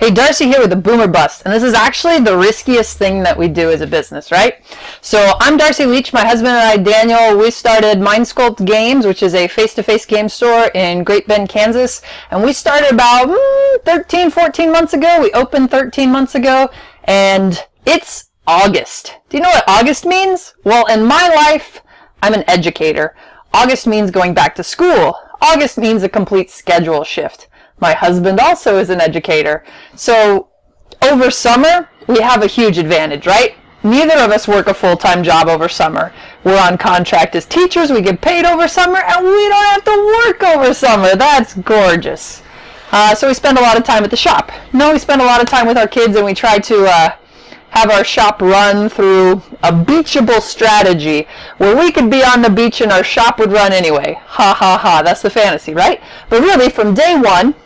Hey, Darcy here with the Boomer Bust, and this is actually the riskiest thing that we do as a business, right? So I'm Darcy Leach, my husband and I, Daniel, we started Mind Sculpt Games, which is a face-to-face game store in Great Bend, Kansas, and we started about 14 months ago. We opened 13 months ago, and it's August. Do you know what August means? Well, in my life, I'm an educator. August means going back to school. August means a complete schedule shift. My husband also is an educator. So over summer, we have a huge advantage, right? Neither of us work a full-time job over summer. We're on contract as teachers, we get paid over summer, and we don't have to work over summer. That's gorgeous. So we spend a lot of time at the shop. No, we spend a lot of time with our kids, and we try to have our shop run through a beachable strategy where we could be on the beach and our shop would run anyway. Ha ha ha, that's the fantasy, right? But really, from day one,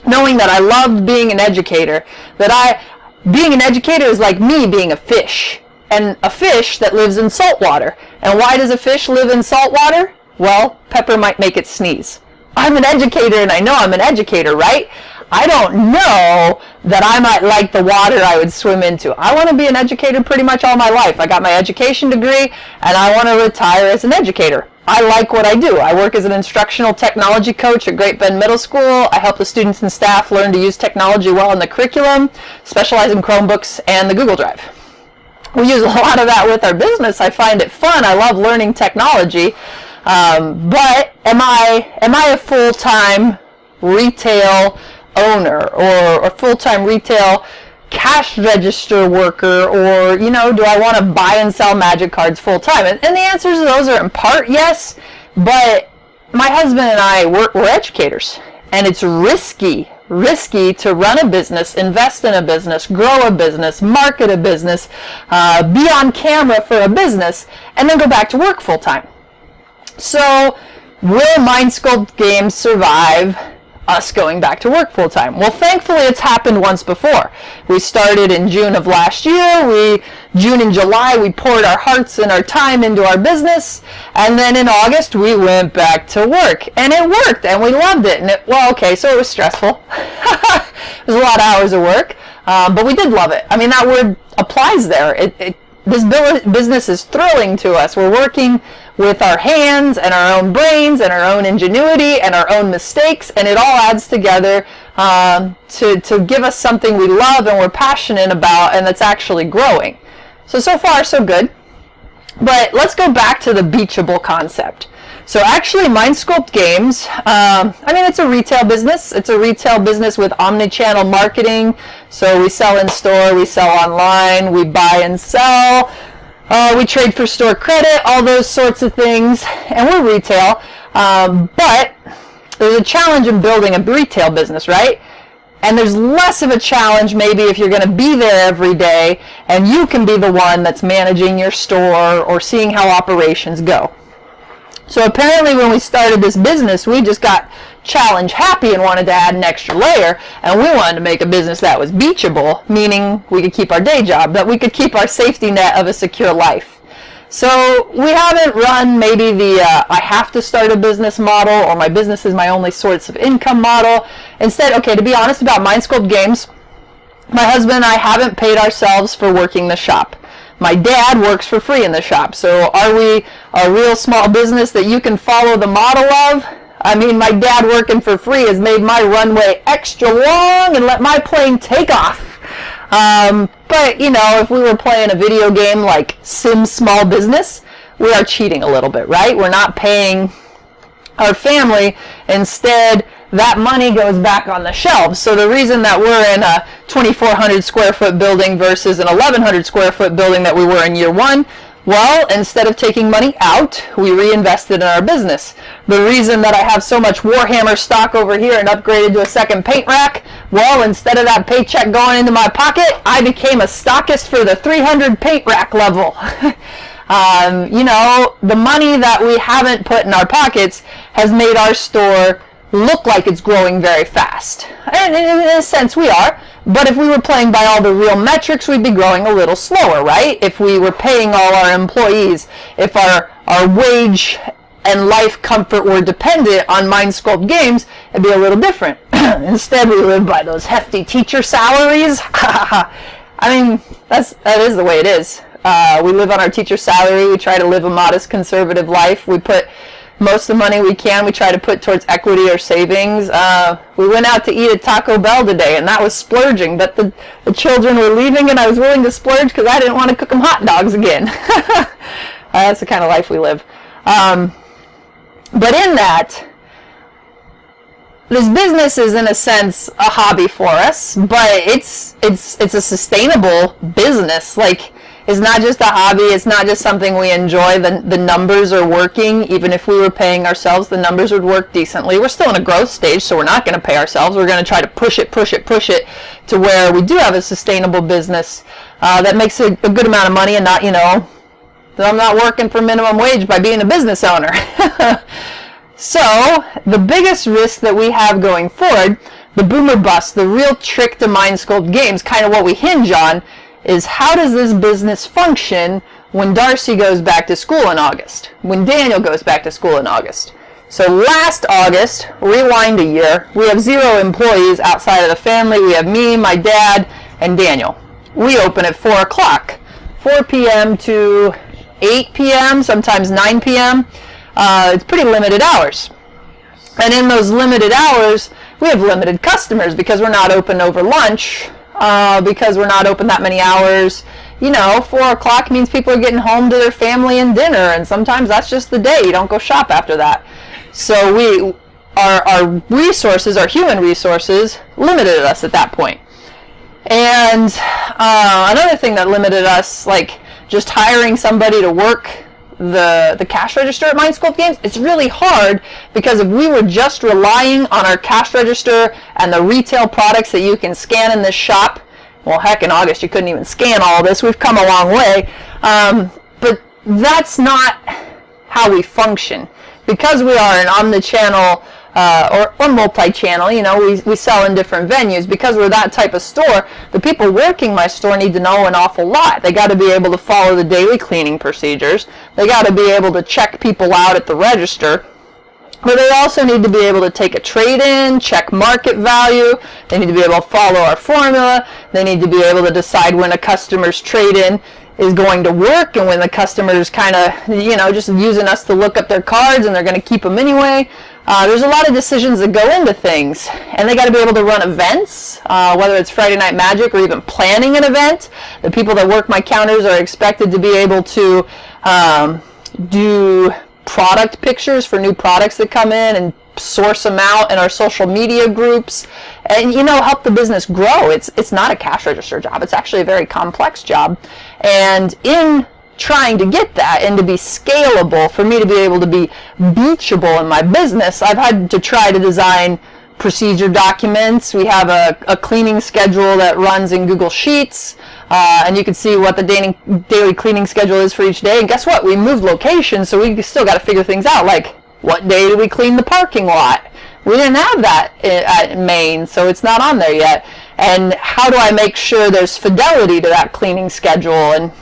knowing that I loved being an educator, being an educator is like me being a fish, and a fish that lives in salt water. And why does a fish live in salt water? Well, pepper might make it sneeze. I'm an educator and I know I'm an educator, right? I don't know that I might like the water I would swim into. I want to be an educator pretty much all my life. I got my education degree and I want to retire as an educator. I like what I do. I work as an instructional technology coach at Great Bend Middle School. I help the students and staff learn to use technology well in the curriculum, specialize in Chromebooks and the Google Drive. We use a lot of that with our business. I find it fun. I love learning technology. But am I a full-time retail owner or a full-time retail cash register worker, or do I want to buy and sell magic cards full-time? And the answers to those are in part yes, but my husband and I, we're educators, and it's risky to run a business, invest in a business, grow a business, market a business, be on camera for a business, and then go back to work full-time. So will Mind Sculpt Games survive us going back to work full-time? Well, thankfully it's happened once before. We started in June of last year. June and July, we poured our hearts and our time into our business, and then in August we went back to work, and it worked, and we loved it. So it was stressful. It was a lot of hours of work, but we did love it. I mean, that word applies there. This business is thrilling to us. We're working with our hands and our own brains and our own ingenuity and our own mistakes, and it all adds together to give us something we love and we're passionate about, and that's actually growing. So far, so good. But let's go back to the beachable concept. So actually, Mind Sculpt Games, it's a retail business. It's a retail business with omni-channel marketing. So we sell in store, we sell online, we buy and sell, we trade for store credit, all those sorts of things, and we're retail. But there's a challenge in building a retail business, right? And there's less of a challenge maybe if you're going to be there every day and you can be the one that's managing your store or seeing how operations go. So apparently when we started this business, we just got challenge happy and wanted to add an extra layer, and we wanted to make a business that was beachable, meaning we could keep our day job, that we could keep our safety net of a secure life. So we haven't run maybe the I have to start a business model, or my business is my only source of income model. Instead, to be honest about Mind Sculpt Games, my husband and I haven't paid ourselves for working the shop. My dad works for free in the shop. So are we a real small business that you can follow the model of? I mean, my dad working for free has made my runway extra long and let my plane take off. But if we were playing a video game like Sim Small Business, we are cheating a little bit, right? We're not paying our family. Instead, that money goes back on the shelves. So the reason that we're in a 2,400 square foot building versus an 1,100 square foot building that we were in year one, well, instead of taking money out, we reinvested in our business. The reason that I have so much Warhammer stock over here and upgraded to a second paint rack, well, instead of that paycheck going into my pocket, I became a stockist for the 300 paint rack level. The money that we haven't put in our pockets has made our store look like it's growing very fast. And in a sense we are, but if we were playing by all the real metrics, we'd be growing a little slower, right? If we were paying all our employees, if our wage and life comfort were dependent on Mind Sculpt Games, it'd be a little different. Instead, we live by those hefty teacher salaries. I mean, that is the way it is. We live on our teacher salary. We try to live a modest, conservative life. We put most of the money we can, we try to put towards equity or savings. We went out to eat at Taco Bell today, and that was splurging. But the children were leaving, and I was willing to splurge because I didn't want to cook them hot dogs again. That's the kind of life we live. But in that, this business is in a sense a hobby for us, but it's a sustainable business. Like, it's not just a hobby, it's not just something we enjoy. The numbers are working. Even if we were paying ourselves, the numbers would work decently. We're still in a growth stage, so we're not going to pay ourselves. We're going to try to push it to where we do have a sustainable business that makes a good amount of money, and not, I'm not working for minimum wage by being a business owner. So, the biggest risk that we have going forward, the boom or bust, the real trick to Mind Sculpt games, kind of what we hinge on, is how does this business function when Darcy goes back to school in August, when Daniel goes back to school in August. So last August, rewind a year, we have 0 employees outside of the family. We have me, my dad, and Daniel. We open at 4 o'clock, 4 p.m. to 8 p.m., sometimes 9 p.m., it's pretty limited hours. And in those limited hours, we have limited customers because we're not open over lunch, because we're not open that many hours. 4 o'clock means people are getting home to their family and dinner, and sometimes that's just the day. You don't go shop after that. So our resources, our human resources, limited us at that point. And another thing that limited us, like just hiring somebody to work the cash register at Mind Sculpt Games, it's really hard because if we were just relying on our cash register and the retail products that you can scan in this shop, well, heck, in August you couldn't even scan all this. We've come a long way. But that's not how we function. Because we are an omnichannel or multi-channel, we sell in different venues. Because we're that type of store, the people working my store need to know an awful lot. They got to be able to follow the daily cleaning procedures. They got to be able to check people out at the register. But they also need to be able to take a trade-in, check market value. They need to be able to follow our formula. They need to be able to decide when a customer's trade-in is going to work and when the customer's kind of, just using us to look up their cards and they're going to keep them anyway. There's a lot of decisions that go into things, and they got to be able to run events, whether it's Friday Night Magic or even planning an event. The people that work my counters are expected to be able to do product pictures for new products that come in and source them out in our social media groups and help the business grow. It's not a cash register job. It's actually a very complex job, and in trying to get that and to be scalable, for me to be able to be beachable in my business, I've had to try to design procedure documents. We have a cleaning schedule that runs in Google Sheets, and you can see what the daily cleaning schedule is for each day. And guess what? We moved locations, so we still got to figure things out, like what day do we clean the parking lot? We didn't have that at Maine, so it's not on there yet. And how do I make sure there's fidelity to that cleaning schedule? And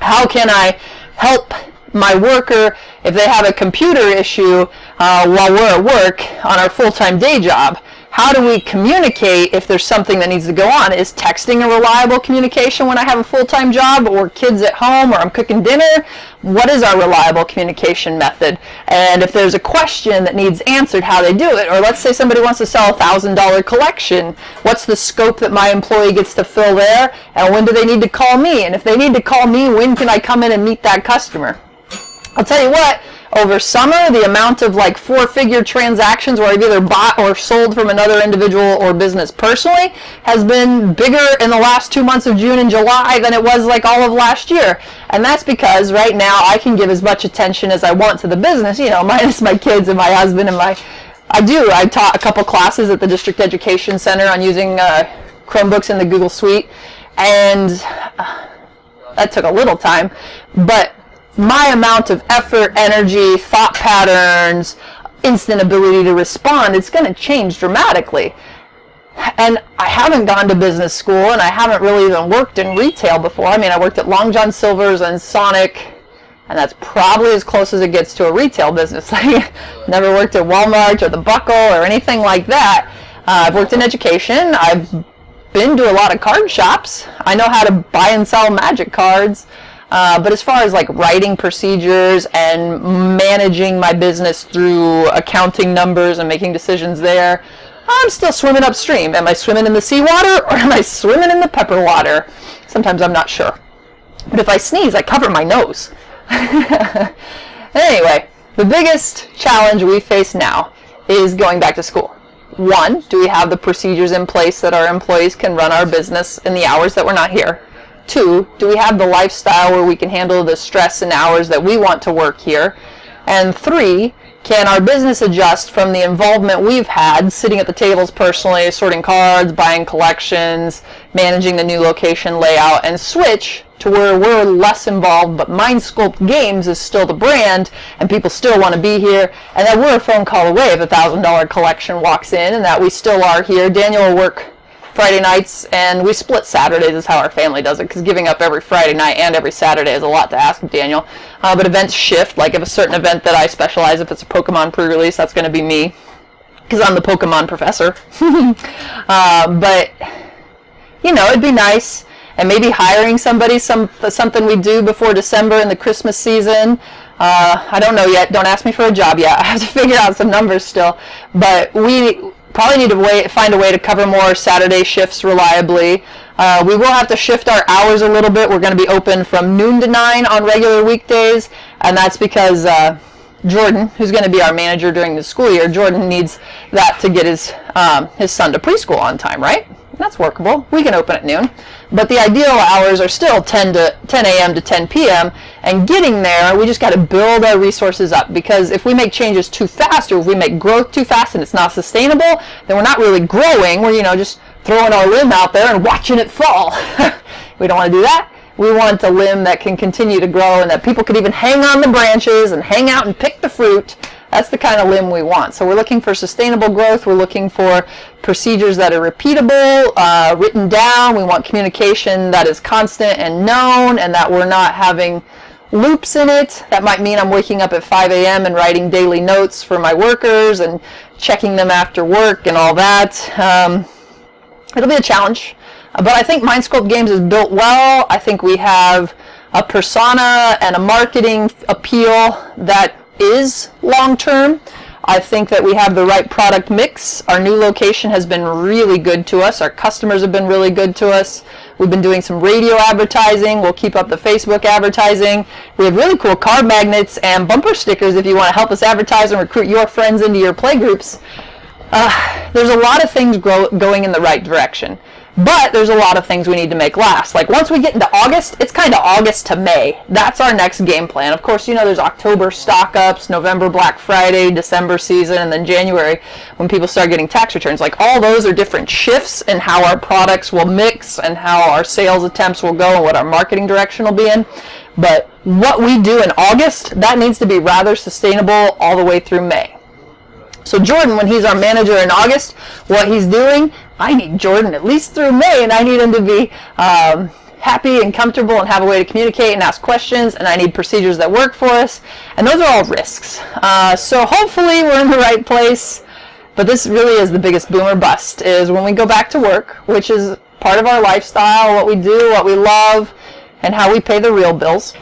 how can I help my worker if they have a computer issue while we're at work on our full-time day job? How do we communicate if there's something that needs to go on? Is texting a reliable communication when I have a full-time job or kids at home or I'm cooking dinner? What is our reliable communication method? And if there's a question that needs answered, how they do it? Or let's say somebody wants to sell a $1,000 collection. What's the scope that my employee gets to fill there? And when do they need to call me? And if they need to call me, when can I come in and meet that customer? I'll tell you what, over summer, the amount of like 4-figure transactions where I've either bought or sold from another individual or business personally has been bigger in the last 2 months of June and July than it was like all of last year. And that's because right now I can give as much attention as I want to the business, minus my kids and my husband and I taught a couple classes at the District Education Center on using Chromebooks in the Google Suite, and that took a little time, but my amount of effort, energy, thought patterns, instant ability to respond, it's going to change dramatically. And I haven't gone to business school, and I haven't really even worked in retail before. I mean, I worked at Long John Silver's and Sonic, and that's probably as close as it gets to a retail business. I never worked at Walmart or the Buckle or anything like that. I've worked in education. I've been to a lot of card shops. I know how to buy and sell magic cards. But as far as like writing procedures and managing my business through accounting numbers and making decisions there, I'm still swimming upstream. Am I swimming in the seawater or am I swimming in the pepper water? Sometimes I'm not sure. But if I sneeze, I cover my nose. Anyway, the biggest challenge we face now is going back to school. One, do we have the procedures in place that our employees can run our business in the hours that we're not here? Two, do we have the lifestyle where we can handle the stress and hours that we want to work here? And three, can our business adjust from the involvement we've had, sitting at the tables personally, sorting cards, buying collections, managing the new location layout, and switch to where we're less involved, but Mind Sculpt Games is still the brand, and people still want to be here, and that we're a phone call away if a $1,000 collection walks in, and that we still are here. Daniel will work Friday nights, and we split Saturdays is how our family does it, because giving up every Friday night and every Saturday is a lot to ask of Daniel. But events shift, like if a certain event that I specialize, if it's a Pokemon pre-release, that's going to be me, because I'm the Pokemon professor. But, you know, it'd be nice, and maybe hiring somebody, something we do before December in the Christmas season. I don't know yet, don't ask me for a job yet, I have to figure out some numbers still, but we probably need to find a way to cover more Saturday shifts reliably. We will have to shift our hours a little bit. We're going to be open from noon to 9 on regular weekdays, and that's because Jordan, who's going to be our manager during the school year, Jordan needs that to get his son to preschool on time, right? That's workable. We can open at noon. But the ideal hours are still 10 a.m. to 10 p.m. And getting there, we just got to build our resources up, because if we make changes too fast, or if we make growth too fast and it's not sustainable, then we're not really growing. We're, just throwing our limb out there and watching it fall. We don't want to do that. We want a limb that can continue to grow and that people could even hang on the branches and hang out and pick the fruit. That's the kind of limb we want. So we're looking for sustainable growth. We're looking for procedures that are repeatable, written down. We want communication that is constant and known, and that we're not having loops in it. That might mean I'm waking up at 5 a.m. and writing daily notes for my workers and checking them after work and all that. It'll be a challenge. But I think Mind Sculpt Games is built well. I think we have a persona and a marketing appeal that is long-term. I think that we have the right product mix. Our new location has been really good to us. Our customers have been really good to us. We've been doing some radio advertising. We'll keep up the Facebook advertising. We have really cool card magnets and bumper stickers if you want to help us advertise and recruit your friends into your play groups. There's a lot of things going in the right direction. But there's a lot of things we need to make last. Like once we get into August, it's kind of August to May. That's our next game plan. Of course, there's October stock ups, November Black Friday, December season, and then January when people start getting tax returns. Like all those are different shifts in how our products will mix and how our sales attempts will go and what our marketing direction will be in. But what we do in August, that needs to be rather sustainable all the way through May. So Jordan, when he's our manager in August, what he's doing, I need Jordan at least through May, and I need him to be happy and comfortable and have a way to communicate and ask questions, and I need procedures that work for us, and those are all risks. So hopefully we're in the right place, but this really is the biggest boom or bust, is when we go back to work, which is part of our lifestyle, what we do, what we love, and how we pay the real bills.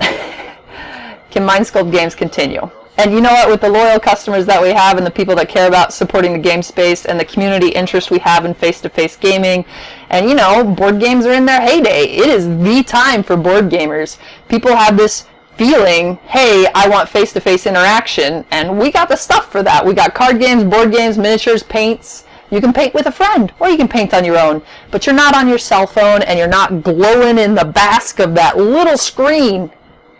Can Mind Sculpt Games continue? And you know what, with the loyal customers that we have and the people that care about supporting the game space and the community interest we have in face-to-face gaming, and board games are in their heyday. It is the time for board gamers. People have this feeling, hey, I want face-to-face interaction, and we got the stuff for that. We got card games, board games, miniatures, paints. You can paint with a friend, or you can paint on your own, but you're not on your cell phone and you're not glowing in the bask of that little screen.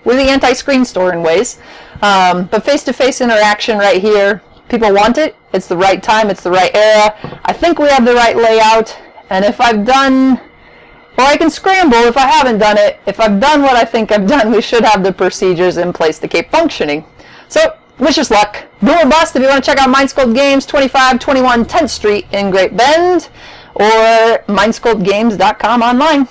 We're the anti-screen store in ways. But face-to-face interaction right here, people want it. It's the right time. It's the right era. I think we have the right layout. And if I've done, or I can scramble if I haven't done it. If I've done what I think I've done, we should have the procedures in place to keep functioning. So, wish us luck. Boom or bust if you want to check out Mind Sculpt Games, 2521 10th Street in Great Bend, or mindsculptgames.com online.